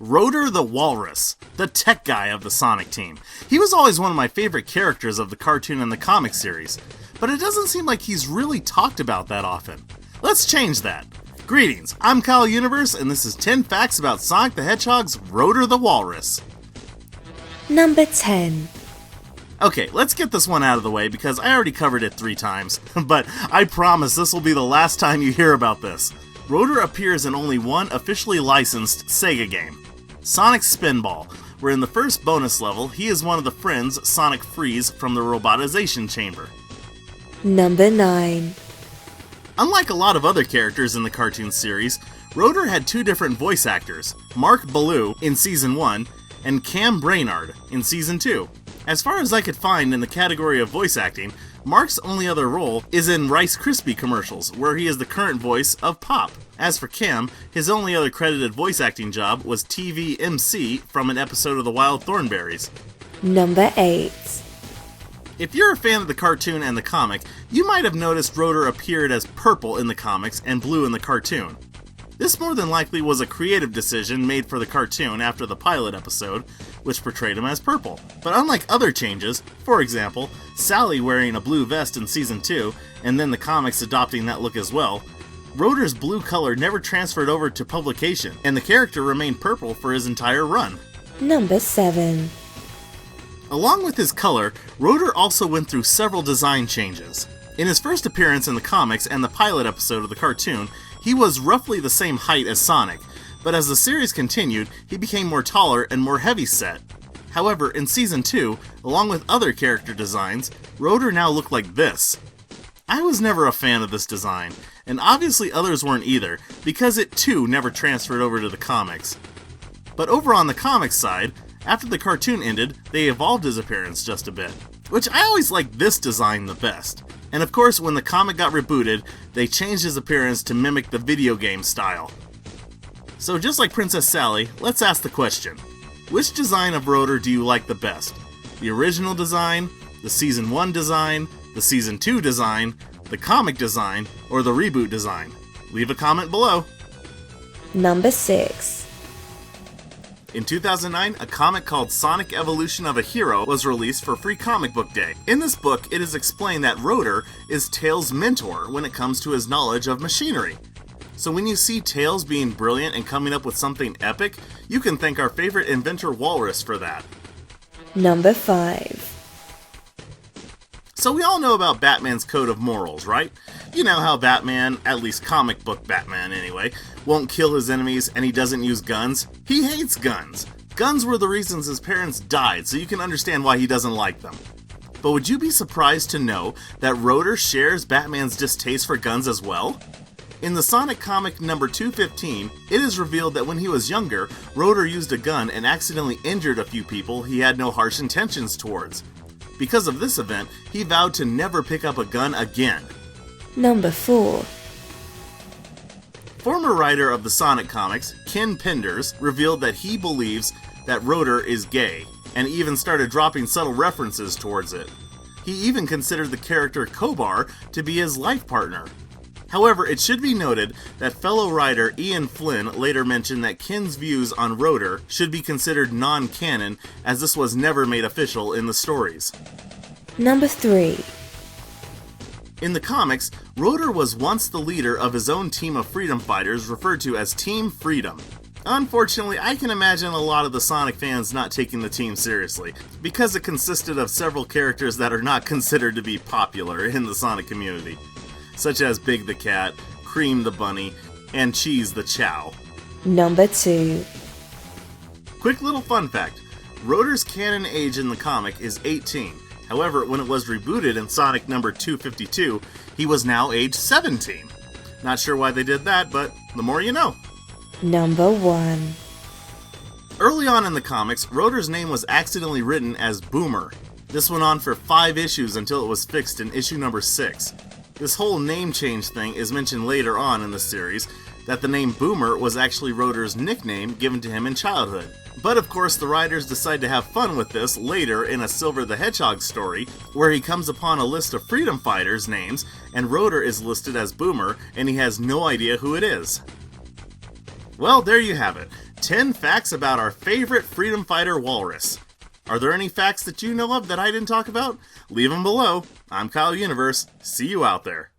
Rotor the Walrus, the tech guy of the Sonic team. He was always one of my favorite characters of the cartoon and the comic series, but it doesn't seem like he's really talked about that often. Let's change that. Greetings, I'm KyleUniverse, and this is 10 facts about Sonic the Hedgehog's Rotor the Walrus. Number 10. Okay, let's get this one out of the way because I already covered it 3 times, but I promise this will be the last time you hear about this. Rotor appears in only one officially licensed Sega game, Sonic Spinball, where in the first bonus level, he is one of the friends Sonic frees from the robotization chamber. Number 9. Unlike a lot of other characters in the cartoon series, Rotor had 2 different voice actors, Mark Ballou in Season 1 and Cam Brainard in Season 2. As far as I could find in the category of voice acting, Mark's only other role is in Rice Krispie commercials, where he is the current voice of Pop. As for Cam, his only other credited voice acting job was TV MC from an episode of The Wild Thornberrys. Number 8. If you're a fan of the cartoon and the comic, you might have noticed Rotor appeared as purple in the comics and blue in the cartoon. This more than likely was a creative decision made for the cartoon after the pilot episode, which portrayed him as purple. But unlike other changes, for example, Sally wearing a blue vest in Season 2, and then the comics adopting that look as well, Rotor's blue color never transferred over to publication, and the character remained purple for his entire run. Number 7. Along with his color, Rotor also went through several design changes. In his first appearance in the comics and the pilot episode of the cartoon, he was roughly the same height as Sonic, but as the series continued, he became more taller and more heavy-set. However, in Season 2, along with other character designs, Rotor now looked like this. I was never a fan of this design, and obviously others weren't either, because it too never transferred over to the comics. But over on the comics side, after the cartoon ended, they evolved his appearance just a bit, which I always liked this design the best. And of course, when the comic got rebooted, they changed his appearance to mimic the video game style. So just like Princess Sally, let's ask the question. Which design of Rotor do you like the best? The original design, the Season 1 design, the Season 2 design, the comic design, or the reboot design? Leave a comment below. Number 6. In 2009, a comic called Sonic Evolution of a Hero was released for Free Comic Book Day. In this book, it is explained that Rotor is Tails' mentor when it comes to his knowledge of machinery. So when you see Tails being brilliant and coming up with something epic, you can thank our favorite inventor Walrus for that. Number 5. So we all know about Batman's code of morals, right? You know how Batman, at least comic book Batman anyway, won't kill his enemies and he doesn't use guns. He hates guns. Guns were the reasons his parents died, so you can understand why he doesn't like them. But would you be surprised to know that Rotor shares Batman's distaste for guns as well? In the Sonic comic number 215, it is revealed that when he was younger, Rotor used a gun and accidentally injured a few people he had no harsh intentions towards. Because of this event, he vowed to never pick up a gun again. Number 4. Former writer of the Sonic comics, Ken Penders, revealed that he believes that Rotor is gay, and even started dropping subtle references towards it. He even considered the character Kobar to be his life partner. However, it should be noted that fellow writer Ian Flynn later mentioned that Ken's views on Rotor should be considered non-canon, as this was never made official in the stories. Number 3. In the comics, Rotor was once the leader of his own team of freedom fighters referred to as Team Freedom. Unfortunately, I can imagine a lot of the Sonic fans not taking the team seriously, because it consisted of several characters that are not considered to be popular in the Sonic community, such as Big the Cat, Cream the Bunny, and Cheese the Chow. Number 2. Quick little fun fact, Rotor's canon age in the comic is 18. However, when it was rebooted in Sonic number 252, he was now age 17. Not sure why they did that, but the more you know. Number 1. Early on in the comics, Rotor's name was accidentally written as Boomer. This went on for 5 issues until it was fixed in issue number 6. This whole name change thing is mentioned later on in the series, that the name Boomer was actually Rotor's nickname given to him in childhood. But of course the writers decide to have fun with this later in a Silver the Hedgehog story, where he comes upon a list of freedom fighters' names, and Rotor is listed as Boomer, and he has no idea who it is. Well, there you have it. 10 facts about our favorite freedom fighter walrus. Are there any facts that you know of that I didn't talk about? Leave them below. I'm KyleUniverse. See you out there.